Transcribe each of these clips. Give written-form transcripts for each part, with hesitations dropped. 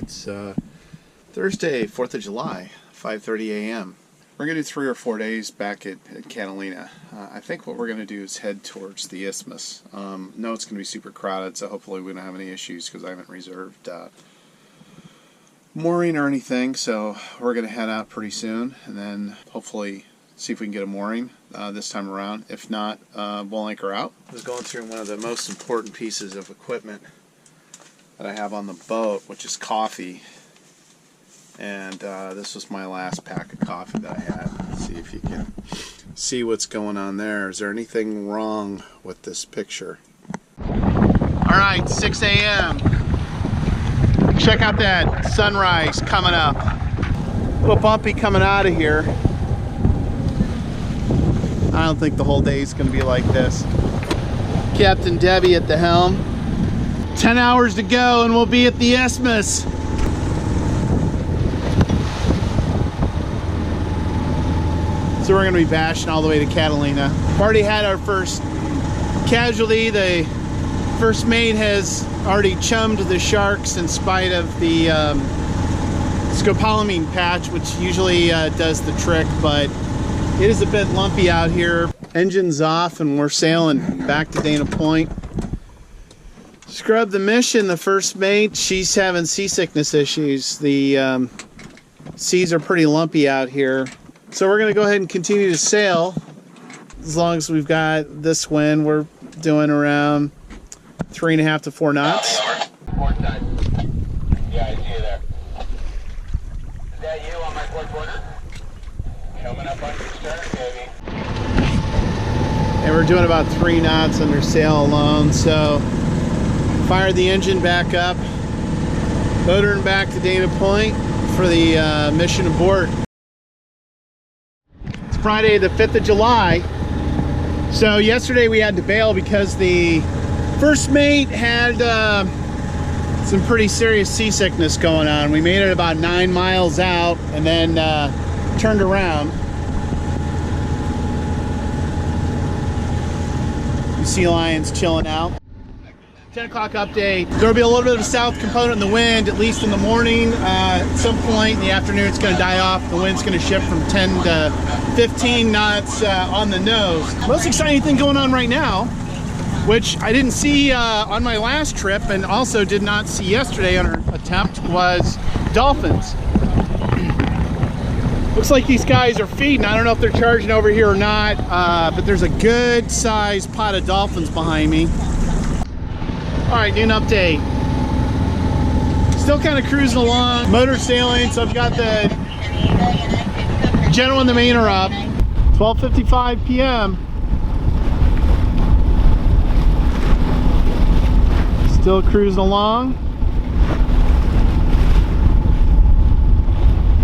It's Thursday, 4th of July, 5:30 a.m. We're going to do 3 or 4 days back at Catalina. I think what we're going to do is head towards the Isthmus. No, it's going to be super crowded, so hopefully we don't have any issues because I haven't reserved mooring or anything. So we're going to head out pretty soon and then hopefully see if we can get a mooring this time around. If not, we'll anchor out. I was going through one of the most important pieces of equipment that I have on the boat, which is coffee. And this was my last pack of coffee that I had. Let's see if you can see what's going on there. Is there anything wrong with this picture? Alright, 6 a.m. Check out that sunrise coming up. A little bumpy coming out of here. I don't think the whole day is going to be like this. Captain Debbie at the helm. 10 hours to go and we'll be at the Isthmus. So we're going to be bashing all the way to Catalina. We've already had our first casualty. The first mate has already chummed the sharks in spite of the scopolamine patch, which usually does the trick, but it is a bit lumpy out here. Engine's off and we're sailing back to Dana Point. Scrub the mission, the first mate, she's having seasickness issues. The seas are pretty lumpy out here. So we're going to go ahead and continue to sail. As long as we've got this wind, we're doing around 3.5 to 4 knots. Port side. Yeah, I see you there. Is that you on my port quarter? Coming up on your stern, baby. And we're doing about 3 knots under sail alone. So fire the engine back up. Motoring back to Dana Point for the mission aboard. Friday the 5th of July. So yesterday we had to bail because the first mate had some pretty serious seasickness going on. We made it about 9 miles out and then turned around. Sea lions chilling out. 10 o'clock update. There'll be a little bit of a south component in the wind, at least in the morning. At some point in the afternoon, it's going to die off. The wind's going to shift from 10 to 15 knots on the nose. Most exciting thing going on right now, which I didn't see on my last trip and also did not see yesterday on our attempt, was dolphins. Looks like these guys are feeding. I don't know if they're charging over here or not, but there's a good sized pot of dolphins behind me. All right, noon update. Still kind of cruising along, motor sailing, so I've got the general and the main are up. 12:55 p.m. Still cruising along.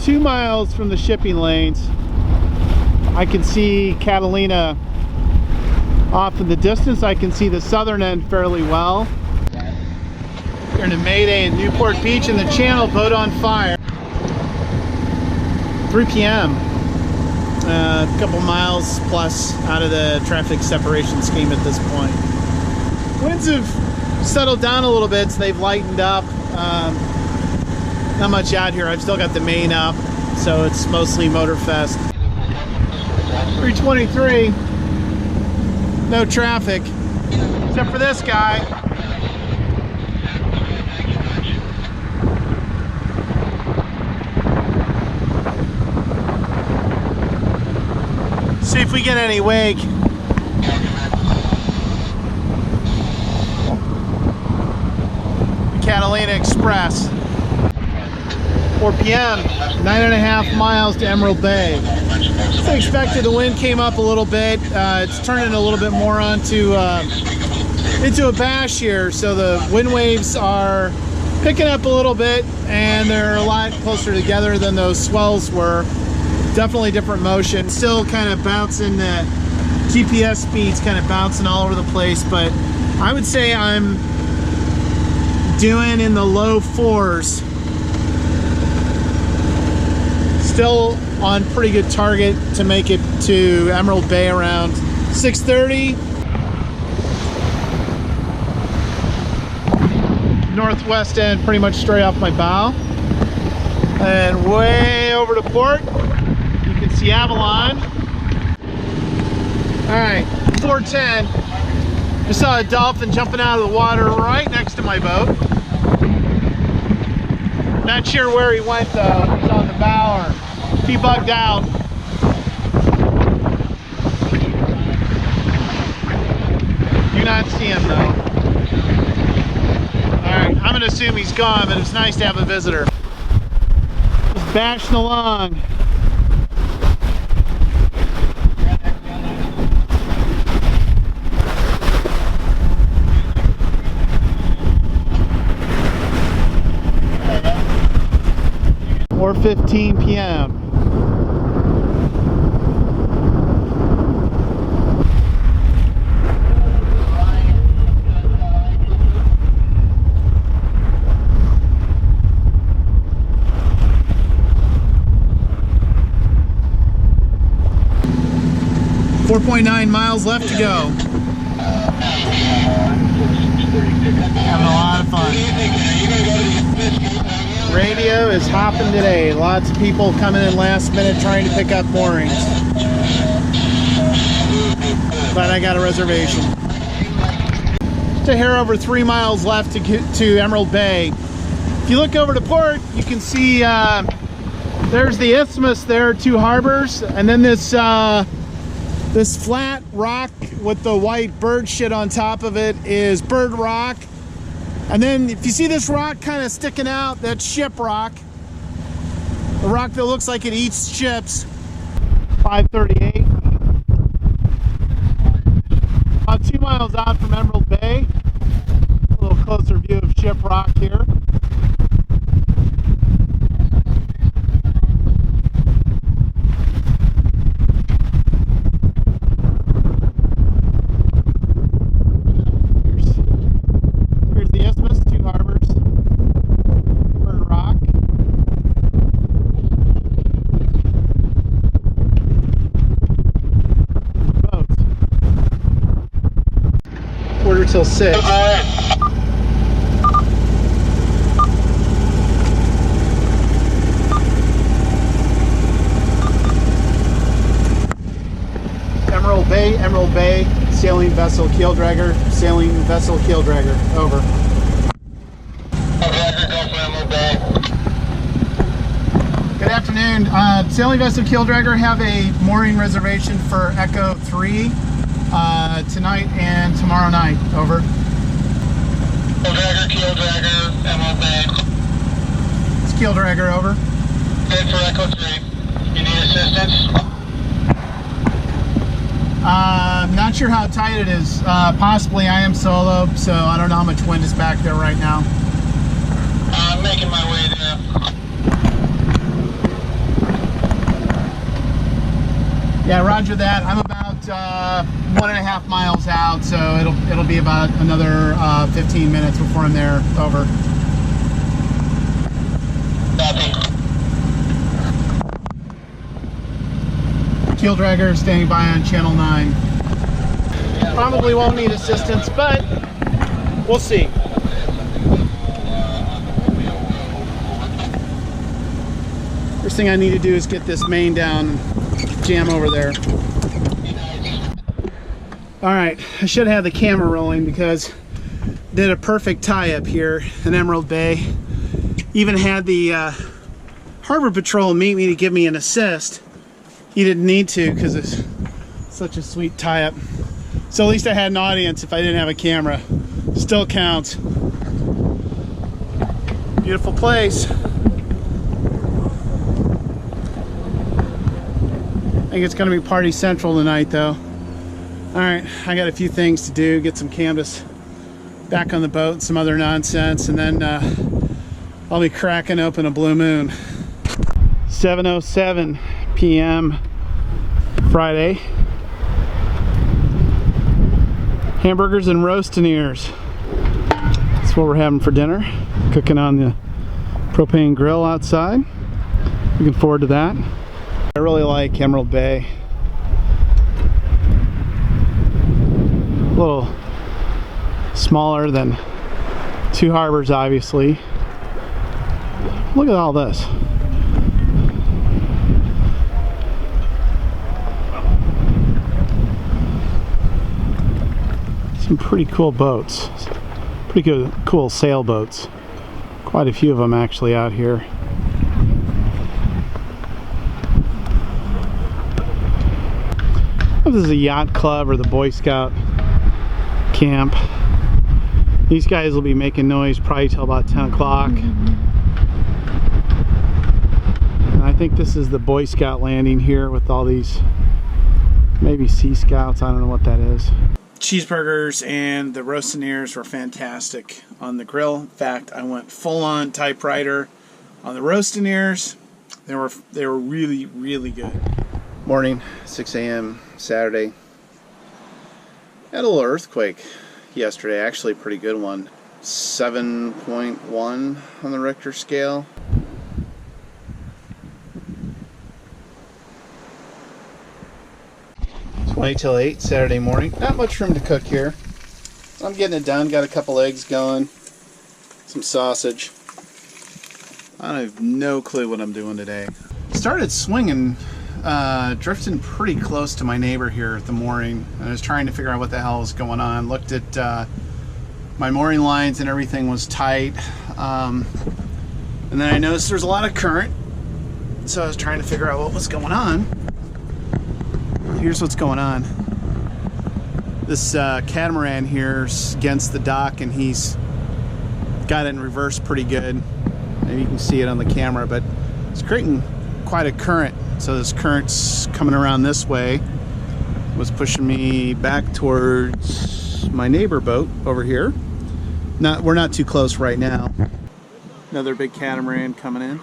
2 miles from the shipping lanes, I can see Catalina off in the distance. I can see the southern end fairly well. We're in Mayday in Newport Beach in the channel, boat on fire. 3 p.m. A couple miles plus out of the traffic separation scheme at this point. Winds have settled down a little bit, so they've lightened up. Not much out here. I've still got the main up, so it's mostly motor fest. 323. No traffic, except for this guy. See if we get any wake. Catalina Express. 4 p.m. 9.5 miles to Emerald Bay. As I expected, the wind came up a little bit. It's turning a little bit more onto into a bash here, so the wind waves are picking up a little bit and they're a lot closer together than those swells were. Definitely different motion. Still kind of bouncing, the GPS speed's kind of bouncing all over the place, but I would say I'm doing in the low 4s. Still on pretty good target to make it to Emerald Bay around 6:30. Northwest end pretty much straight off my bow. And way over to port, you can see Avalon. All right, 410. Just saw a dolphin jumping out of the water right next to my boat. Not sure where he went though. He's on the bow or if he bugged out. Do not see him though. Alright, I'm gonna assume he's gone, but it's nice to have a visitor. Just bashing along. Or 15 p.m. .9 miles left to go. Having a lot of fun. Radio is hopping today. Lots of people coming in last minute trying to pick up moorings. But I got a reservation. Just a hair over 3 miles left to get to Emerald Bay. If you look over to port, you can see there's the Isthmus there, 2 harbors, and then this this flat rock with the white bird shit on top of it is Bird Rock. And then if you see this rock kind of sticking out, that's Ship Rock. The rock that looks like it eats ships. 538. About 2 miles out from Emerald Bay. A little closer view of Ship Rock here. Till 6. Emerald Bay, sailing vessel Keeldragger, sailing vessel Keeldragger, over. Good afternoon. Sailing vessel Keeldragger, have a mooring reservation for Echo 3. Tonight and tomorrow night, over. Keeldragger, Emerald Bay. It's Keeldragger, over. Good for Echo 3. You need assistance? Not sure how tight it is. Possibly I am solo, so I don't know how much wind is back there right now. I'm making my way there. Yeah, roger that. I'm about 1.5 miles out, so it'll be about another 15 minutes before I'm there. Over. Copy. Keeldragger standing by on channel 9. Probably won't need assistance, but we'll see. First thing I need to do is get this main down and jam over there. Alright, I should have the camera rolling because did a perfect tie-up here in Emerald Bay. Even had the Harbor Patrol meet me to give me an assist. He didn't need to because it's such a sweet tie-up. So at least I had an audience if I didn't have a camera. Still counts. Beautiful place. I think it's going to be party central tonight though. Alright, I got a few things to do. Get some canvas back on the boat and some other nonsense, and then I'll be cracking open a blue moon. 7:07 p.m. Friday. Hamburgers and roastineers. That's what we're having for dinner. Cooking on the propane grill outside. Looking forward to that. I really like Emerald Bay. A little smaller than 2 harbors, obviously. Look at all this. Some pretty cool boats. Pretty good, cool sailboats. Quite a few of them actually out here. This is a yacht club or the Boy Scout camp. These guys will be making noise probably till about 10 o'clock. And I think this is the Boy Scout landing here with all these maybe Sea Scouts. I don't know what that is. Cheeseburgers and the roasted ears were fantastic on the grill. In fact, I went full-on typewriter on the roasted ears. They were really, really good. Morning, 6 a.m. Saturday. Had a little earthquake yesterday, actually a pretty good one. 7.1 on the Richter scale. It's 20 till 8 Saturday morning. Not much room to cook here. I'm getting it done. Got a couple eggs going. Some sausage. I have no clue what I'm doing today. Started swinging, drifting pretty close to my neighbor here at the mooring. I was trying to figure out what the hell was going on. Looked at my mooring lines and everything was tight. And then I noticed there's a lot of current. So I was trying to figure out what was going on. Here's what's going on. This catamaran here's against the dock and he's got it in reverse pretty good. Maybe you can see it on the camera, but it's creating quite a current. So this current's coming around this way, was pushing me back towards my neighbor boat over here. We're not too close right now. Another big catamaran coming in.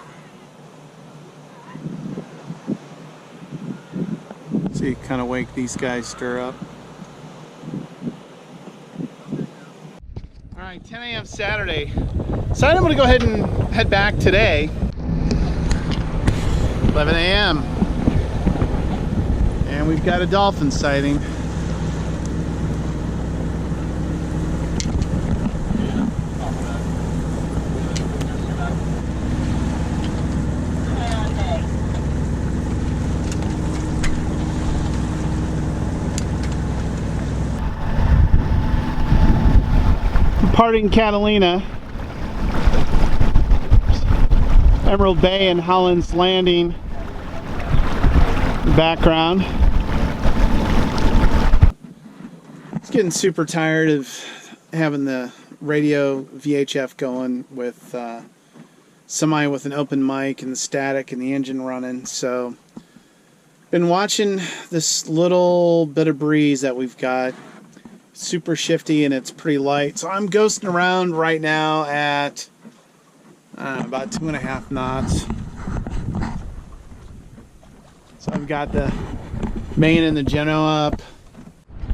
So you kind of wake these guys stir up. All right, 10 a.m. Saturday. So I'm going to go ahead and head back today. 11 a.m. And we've got a dolphin sighting. Departing Catalina, Emerald Bay and Holland's Landing background. It's getting super tired of having the radio VHF going with semi with an open mic and the static and the engine running. So been watching this little bit of breeze that we've got. Super shifty and it's pretty light. So I'm ghosting around right now at about 2.5 knots. So I've got the main and the Genoa up.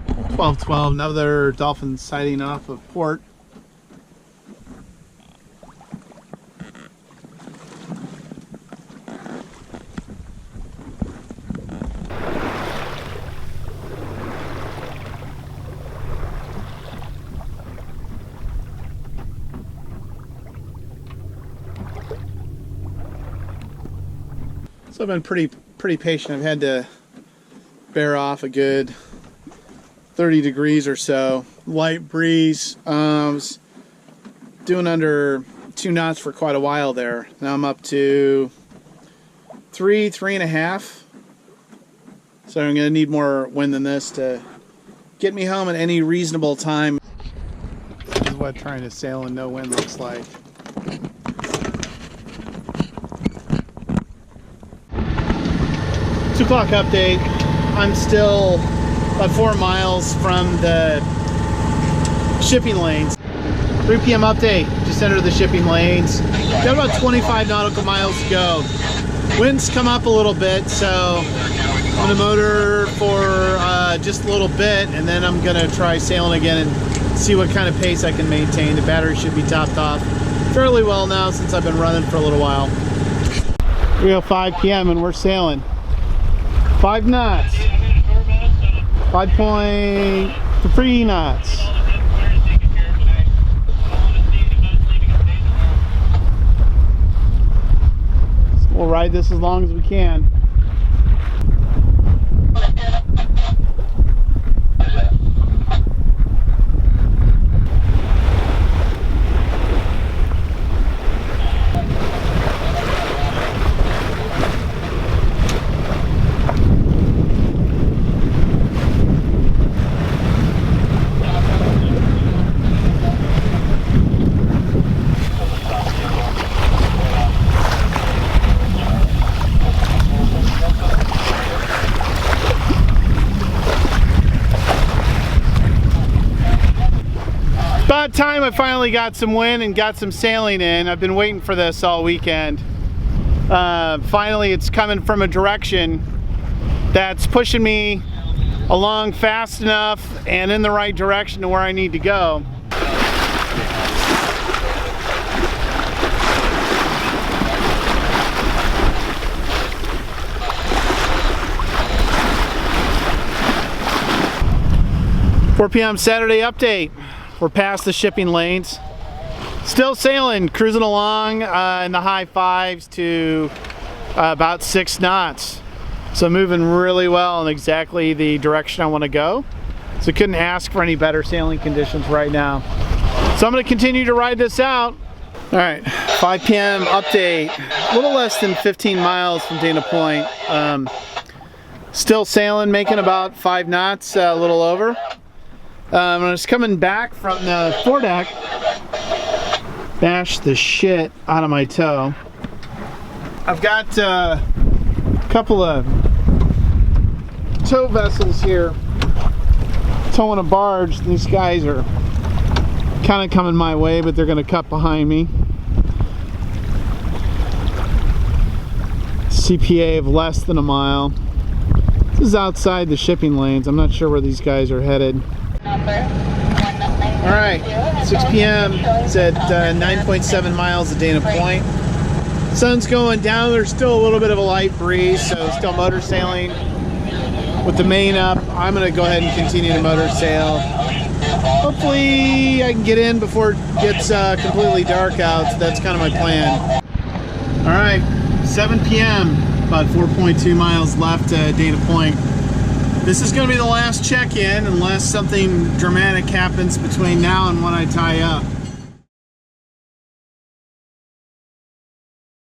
12-12, another dolphin sighting off of port. So I've been pretty patient. I've had to bear off a good 30 degrees or so. Light breeze. Was doing under 2 knots for quite a while there. Now I'm up to 3.5. So I'm going to need more wind than this to get me home at any reasonable time. This is what trying to sail in no wind looks like. 2 o'clock update. I'm still about 4 miles from the shipping lanes. 3 p.m. update. Just entered the shipping lanes. Got about 25 nautical miles to go. Winds come up a little bit, so I'm gonna motor for just a little bit, and then I'm gonna try sailing again and see what kind of pace I can maintain. The battery should be topped off fairly well now since I've been running for a little while. We go 5 p.m. and we're sailing. 5 knots. 5.3 knots. So we'll ride this as long as we can. about time I finally got some wind and got some sailing in. I've been waiting for this all weekend. Finally, it's coming from a direction that's pushing me along fast enough and in the right direction to where I need to go. 4 p.m. Saturday update. We're past the shipping lanes. Still sailing, cruising along in the high 5s to about 6 knots. So moving really well in exactly the direction I want to go. So couldn't ask for any better sailing conditions right now. So I'm going to continue to ride this out. All right, 5 p.m. update. A little less than 15 miles from Dana Point. Still sailing, making about 5 knots, a little over. I'm just coming back from the foredeck. Bashed the shit out of my toe. I've got a couple of tow vessels here towing a barge. These guys are kind of coming my way, but they're going to cut behind me. CPA of less than a mile. This is outside the shipping lanes. I'm not sure where these guys are headed. Alright, 6 p.m. It's at 9.7 miles of Dana Point. Sun's going down. There's still a little bit of a light breeze, so still motor sailing with the main up. I'm going to go ahead and continue to motor sail. Hopefully I can get in before it gets completely dark out. So that's kind of my plan. Alright, 7 p.m. About 4.2 miles left to Dana Point. This is going to be the last check-in unless something dramatic happens between now and when I tie up.